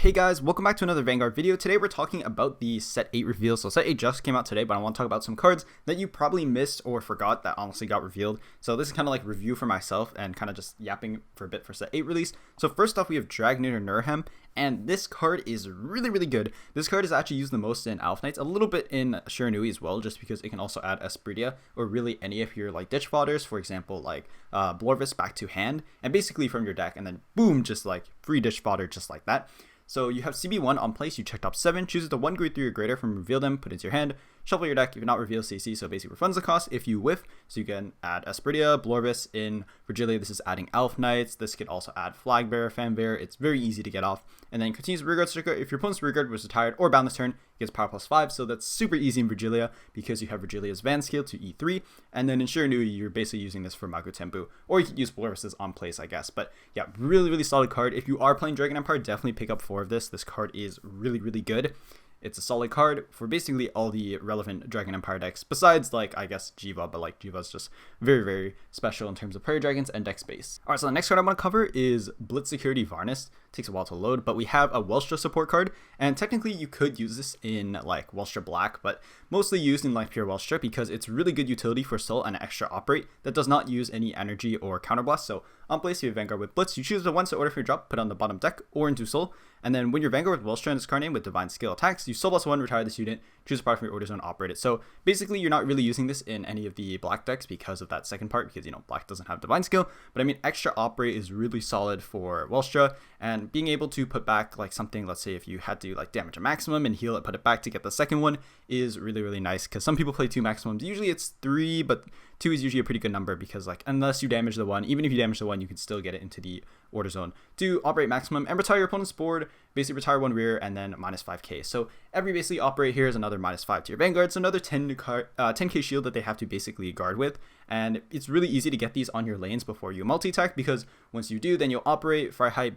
Hey guys, welcome back to another Vanguard video. Today we're talking about the set 8 reveal. So set 8 just came out today, but I want to talk about some cards that you probably missed or forgot that honestly got revealed. So this is kind of like review for myself and kind of just yapping for a bit for set 8 release. So first off, we have Dragritter Nirmihn, and this card is really good. This card is actually used the most in Alfknights, a little bit in Shiranui as well, just because it can also add Aspridia or really any of your like ditch fodders, for example like Blorvis back to hand, and basically from your deck, and then boom, just like free ditch fodder just like that. So you have CB1 on place, you check top 7, chooses the 1 grade 3 or greater from reveal them, put it into your hand, shuffle your deck, if not reveal CC, so basically refunds the cost if you whiff. So you can add Aspridia, Blorvis in Vyrgilla, this is adding Alfknights, this could also add Flag Bearer, Fan Bearer, it's very easy to get off. And then continues Rearguard Sticker, if your opponent's Rearguard was retired or bound this turn, it gets power plus 5, so that's super easy in Vyrgilla because you have Vyrgillia's Van Scale to E3, and then in Shiranui, you're basically using this for Mago Tembu, or you could use Blorvis's on place, I guess. But yeah, really solid card. If you are playing Dragon Empire, definitely pick up 4 of this. This card is really good. It's a solid card for basically all the relevant Dragon Empire decks, besides like, I guess, Jiva, but like Jiva's just very special in terms of player dragons and deck space. Alright, so the next card I want to cover is Blitz Security Varnest. Takes a while to load, but we have a Welstra support card, and technically you could use this in like Welstra Black, but mostly used in like pure Welstra because it's really good utility for Soul and extra operate that does not use any energy or counterblast. So on place you have Vanguard with Blitz, you choose the 1 set order for your drop, put on the bottom deck or into Soul, and then when you're Vanguard with Welstra in this card name with Divine Skill attacks, you Soul plus 1, retire this unit, choose a part from your order zone, operate it. So basically you're not really using this in any of the Black decks because of that second part, because you know Black doesn't have Divine Skill, but I mean extra operate is really solid for Welstra, and being able to put back like something, let's say if you had to like damage a maximum and heal it, put it back to get the second one is really nice, because some people play 2 maximums. Usually it's 3, but 2 is usually a pretty good number because like unless you damage the one, even if you damage the one, you can still get it into the order zone to operate maximum and retire your opponent's board, basically retire 1 rear and then minus 5k. So every basically operate here is another minus 5 to your Vanguard, so another 10k shield that they have to basically guard with. And it's really easy to get these on your lanes before you multi-attack, because once you do, then you'll operate Fire Height,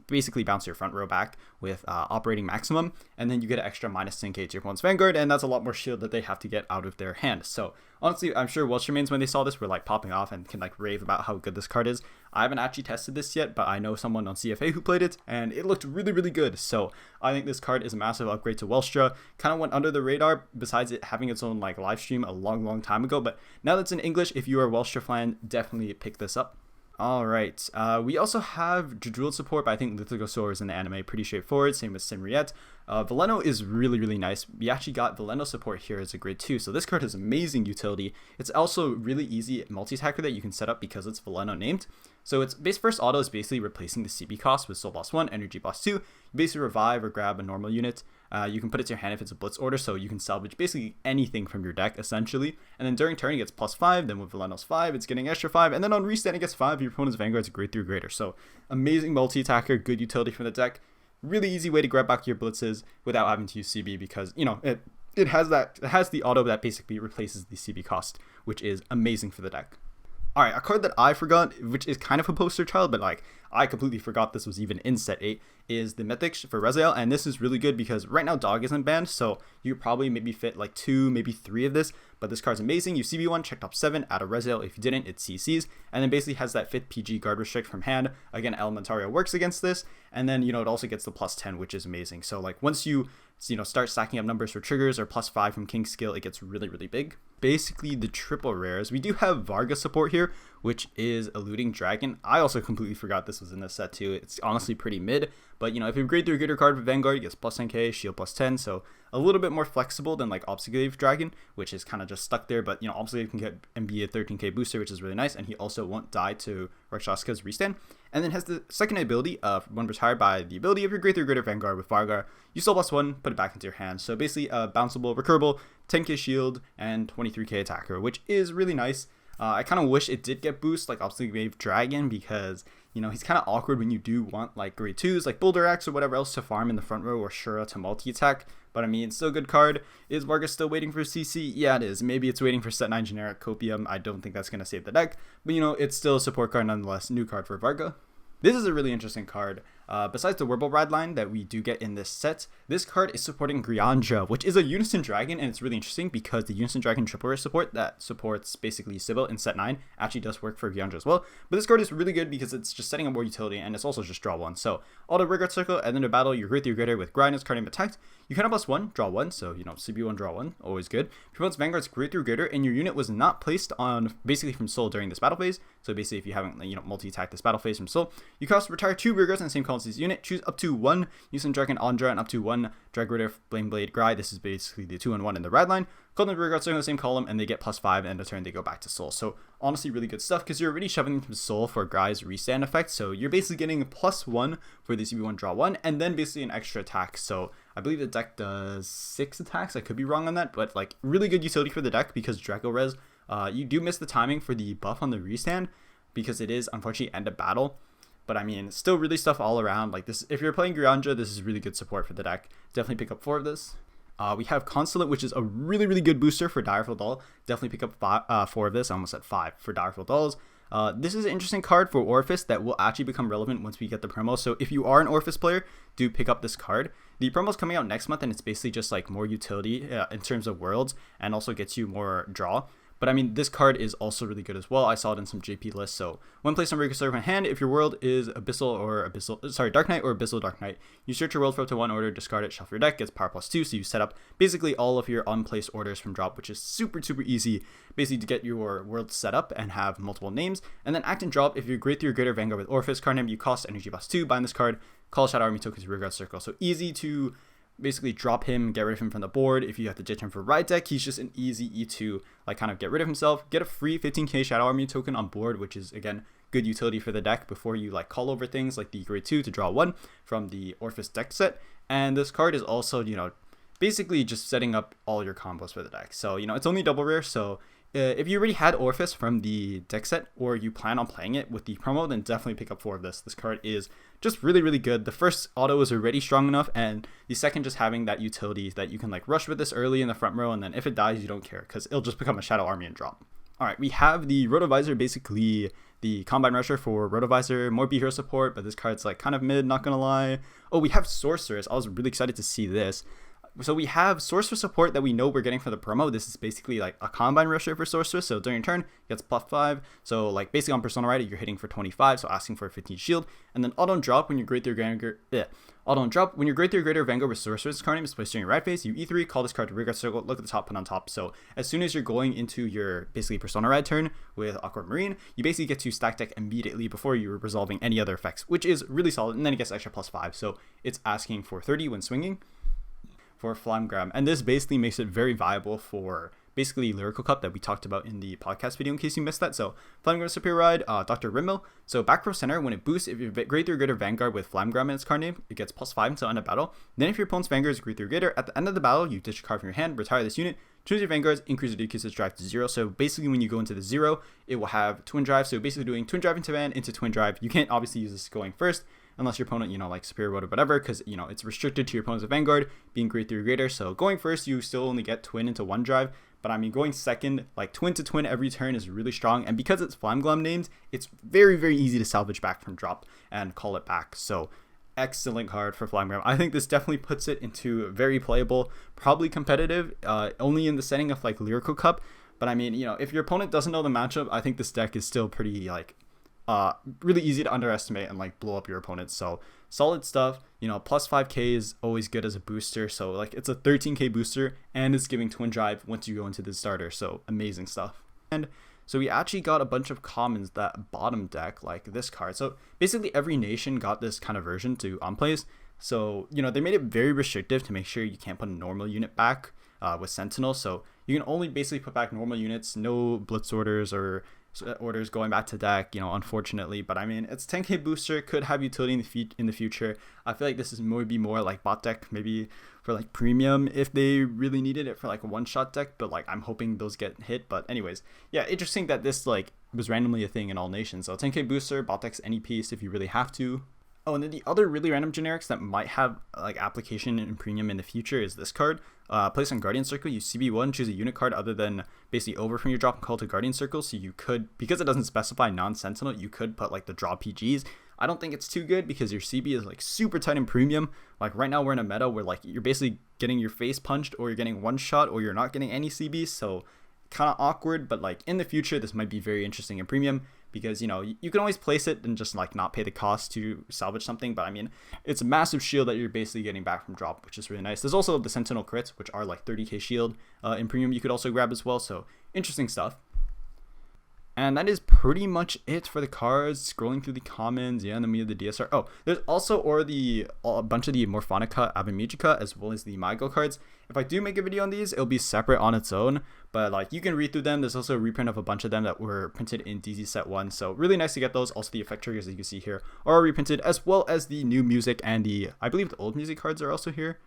basically bounce your front row back with operating maximum, and then you get an extra minus 10k to your opponent's Vanguard, and that's a lot more shield that they have to get out of their hand. So honestly, I'm sure Welstra mains when they saw this were like popping off and can like rave about how good this card is. I haven't actually tested this yet, but I know someone on CFA who played it, and it looked really good. So I think this card is a massive upgrade to Welstra. Kind of went under the radar, besides it having its own like live stream a long time ago, but now that's in English, if you are a Welstra fan, definitely pick this up. Alright, we also have Druid support, but I think Lithogosaur is in the anime, pretty straightforward, same with Simriette. Veleno is really nice. We actually got Veleno support here as a grade 2, so this card has amazing utility. It's also really easy multi-attacker that you can set up because it's Veleno named. So its base first auto is basically replacing the CB cost with Soul Boss 1, Energy Boss 2. You basically revive or grab a normal unit. You can put it to your hand if it's a Blitz order, so you can salvage basically anything from your deck, essentially. And then during turn, it gets plus 5, then with Veleno's 5, it's getting extra 5, and then on reset, it gets 5, your opponent's Vanguard's grade 3 or greater. So amazing multi-attacker, good utility from the deck. Really easy way to grab back your Blitzes without having to use CB, because, you know, it has the auto that basically replaces the CB cost, which is amazing for the deck. Alright, a card that I forgot, which is kind of a poster child, but like I completely forgot this was even in set 8, is the Mythisch for Rezael, and this is really good because right now Dog isn't banned, so you probably maybe fit like 2, maybe 3 of this, but this card's amazing. You CB1, check top 7, add a Rezael. If you didn't, it CCs, and then basically has that 5th PG guard restrict from hand. Again, Elementario works against this, and then, you know, it also gets the plus 10, which is amazing. So like once you start stacking up numbers for triggers or plus 5 from King's Skill, it gets really big. Basically the triple rares, we do have Varga support here, which is Eluding Dragon. I also completely forgot this was in this set too. It's honestly pretty mid, but you know, if you upgrade through a greater card with Vanguard, it gets plus 10k, shield plus 10, so a little bit more flexible than like Obstacle Dragon, which is kind of just stuck there. But you know, Obstacle can get and be a 13k booster, which is really nice, and he also won't die to Rakshasaka's restand. And then has the second ability of when retired by the ability of your grade 3 greater Vanguard with Varga, you Soul plus 1, put it back into your hand. So basically a bounceable, recurable, 10k shield, and 23k attacker, which is really nice. I kind of wish it did get boost like Obstacle Wave Dragon, because you know, he's kind of awkward when you do want like grade 2s like Boulder Axe or whatever else to farm in the front row, or Shura to multi-attack. But I mean, it's still a good card. Is Varga still waiting for CC? Yeah, it is. Maybe it's waiting for set 9 generic Copium. I don't think that's going to save the deck, but you know, it's still a support card nonetheless. New card for Varga. This is a really interesting card. Besides the Werble Rad line that we do get in this set, this card is supporting Griandra, which is a Unison Dragon, and it's really interesting because the Unison Dragon triple rare support that supports basically Sybil in set 9 actually does work for Griandra as well. But this card is really good because it's just setting up more utility, and it's also just draw 1. So auto Vanguard Circle, and then to battle, you Great Dragritter with Grind as card name attacked. You can have +1, draw 1, so CB1, draw 1, always good. Promotes Vanguard's Great Dragritter, and your unit was not placed on basically from Soul during this battle phase. So basically, if you haven't multi-attacked this battle phase from Soul, you can also retire 2 Virgos in the same column as this unit. Choose up to 1 Unison Dragon Andra and up to 1 Dragritter Flame Blade Gry. This is basically the 2-1 in the Rad line. Call them Vanguard in the same column, and they get +5, and in turn they go back to Soul. So honestly, really good stuff because you're already shoving them to Soul for Gry's restand effect. So you're basically getting +1 for the CB1 draw 1, and then basically an extra attack. So I believe the deck does 6 attacks. I could be wrong on that, but like really good utility for the deck because Draco Res. You do miss the timing for the buff on the restand because it is unfortunately end of battle. But I mean, still really stuff all around. Like this, if you're playing Griandra, this is really good support for the deck. Definitely pick up 4 of this. We have Consulate, which is a really good booster for Direful Doll. Definitely pick up 4 of this. I almost said 5 for Direful Dolls. This is an interesting card for Orfist that will actually become relevant once we get the promo. So if you are an Orfist player, do pick up this card. The promo is coming out next month, and it's basically just like more utility in terms of worlds, and also gets you more draw. But I mean, this card is also really good as well. I saw it in some JP lists. So when placed on regular server in hand, if your world is Dark Knight or Abyssal Dark Knight, you search your world for up to 1 order, discard it, shuffle your deck, gets power +2. So you set up basically all of your unplaced orders from drop, which is super easy, basically to get your world set up and have multiple names. And then act and drop. If you're Great Dragritter Vanguard with Orfist card name, you cost energy +2. Bind this card, call Shadow Army tokens Vanguard Circle. So easy to basically drop him, get rid of him from the board. If you have to ditch him for Ride deck, he's just an easy E2, like kind of get rid of himself, get a free 15k Shadow Army token on board, which is again good utility for the deck before you like call over things like the grade 2 to draw 1 from the Orfist deck set. And this card is also, basically just setting up all your combos for the deck. So, it's only double rare, so if you already had Orfist from the deck set or you plan on playing it with the promo, then definitely pick up 4 of this. This card is just really good. The first auto is already strong enough, and the second just having that utility that you can like rush with this early in the front row, and then if it dies, you don't care because it'll just become a Shadow Army and drop. Alright, we have the Rotovisor, basically the Combine Rusher for Rotovisor, more B-Hero support, but this card's like kind of mid, not gonna lie. Oh, we have Sorceress. I was really excited to see this. So we have Sorcerer support that we know we're getting for the promo. This is basically like a Combine Rusher for Sorceress. So during your turn, it gets +5. So like basically on Persona Rider, you're hitting for 25. So asking for a 15 shield. And then auto and drop when you're Great Dragritter. Auto and drop when you're Great Dragritter Vanguard with Sorceress card name is placed during your ride phase. You E3, call this card to Vanguard Circle. Look at the top, put on top. So as soon as you're going into your basically Persona Ride turn with Aquamarine, you basically get to stack deck immediately before you're resolving any other effects, which is really solid. And then it gets extra +5. So it's asking for 30 when swinging for Flamme-Glam, and this basically makes it very viable for basically Lyrical Cup that we talked about in the podcast video in case you missed that. So Flamme-Glam Superior Ride, Dr.Rimril. So back row center, when it boosts, if you're Great Dragritter Vanguard with Flamme-Glam in its card name, it gets +5 until end of battle. Then if your opponent's Vanguard is Great Dragritter, at the end of the battle, you ditch a card from your hand, retire this unit, choose your Vanguards, increase or decrease its drive to 0. So basically when you go into the 0, it will have Twin Drive. So basically doing Twin Drive into Van into Twin Drive. You can't obviously use this going first, unless your opponent, like Superior Road or whatever, because, it's restricted to your opponent's Vanguard being Great Dragritter. So going first, you still only get Twin into 1 drive. But I mean, going second, like Twin to Twin every turn is really strong. And because it's Flamme-Glam named, it's very easy to salvage back from drop and call it back. So excellent card for Flamme-Glam. I think this definitely puts it into very playable, probably competitive, only in the setting of like Lyrical Cup. But I mean, if your opponent doesn't know the matchup, I think this deck is still pretty like really easy to underestimate and like blow up your opponent. So solid stuff. +5k is always good as a booster. So like it's a 13k booster and it's giving Twin Drive once you go into the starter. So amazing stuff. And so we actually got a bunch of commons that bottom deck like this card. So basically every nation got this kind of version to on plays. So they made it very restrictive to make sure you can't put a normal unit back with Sentinel. So you can only basically put back normal units, no Blitz orders or orders going back to deck, unfortunately. But I mean, it's 10k booster, could have utility in the future. I feel like this is maybe more like bot deck, maybe for like premium if they really needed it for like a one-shot deck, but like I'm hoping those get hit. But anyways, yeah, interesting that this like was randomly a thing in all nations. So 10k booster, bot deck's any piece if you really have to. Oh, and then the other really random generics that might have like application in premium in the future is this card. Place on Guardian Circle, you CB1, choose a unit card other than basically over from your drop and call to Guardian Circle. So you could, because it doesn't specify non-Sentinel, you could put like the draw PGs. I don't think it's too good because your CB is like super tight in premium. Like right now we're in a meta where like you're basically getting your face punched, or you're getting one shot, or you're not getting any CB. So kind of awkward, but like in the future this might be very interesting in premium, because you know you can always place it and just like not pay the cost to salvage something. But I mean, it's a massive shield that you're basically getting back from drop, which is really nice. There's also the Sentinel crits, which are like 30k shield in premium you could also grab as well, so interesting stuff. And that is pretty much it for the cards. Scrolling through the commons, yeah, and then we have the DSR. Oh, there's also a bunch of the Morphonica, Avamigica, as well as the Mygo cards. If I do make a video on these, it'll be separate on its own, but like you can read through them. There's also a reprint of a bunch of them that were printed in DZ set 1, so really nice to get those. Also the effect triggers that you can see here are reprinted, as well as the new music, and the, I believe the old music cards are also here.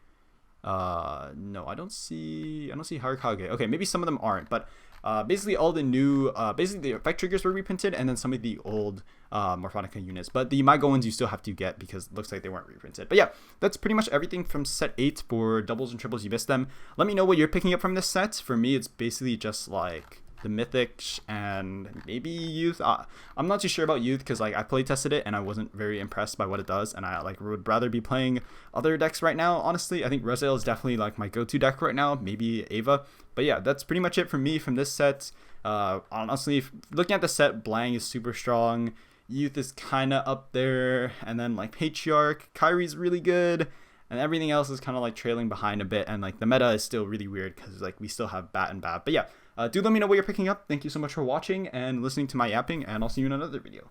No, I don't see Harakage. Okay, maybe some of them aren't, but basically all the new, basically the effect triggers were reprinted, and then some of the old Morphonica units. But the Mygo ones you still have to get because it looks like they weren't reprinted. But yeah, that's pretty much everything from set 8 for doubles and triples. You missed them. Let me know what you're picking up from this set. For me, it's basically just like the Mythisch and maybe Youth. I'm not too sure about Youth because like I play tested it and I wasn't very impressed by what it does, and I like would rather be playing other decks right now. Honestly, I think Rezael is definitely like my go-to deck right now, maybe Ava. But yeah, that's pretty much it for me from this set. Honestly, looking at the set, Blang is super strong, Youth is kind of up there, and then like Patriarch, Kyrie's really good, and everything else is kind of like trailing behind a bit, and like the meta is still really weird because like we still have Bat and Bab. But yeah, do let me know what you're picking up. Thank you so much for watching and listening to my yapping, and I'll see you in another video.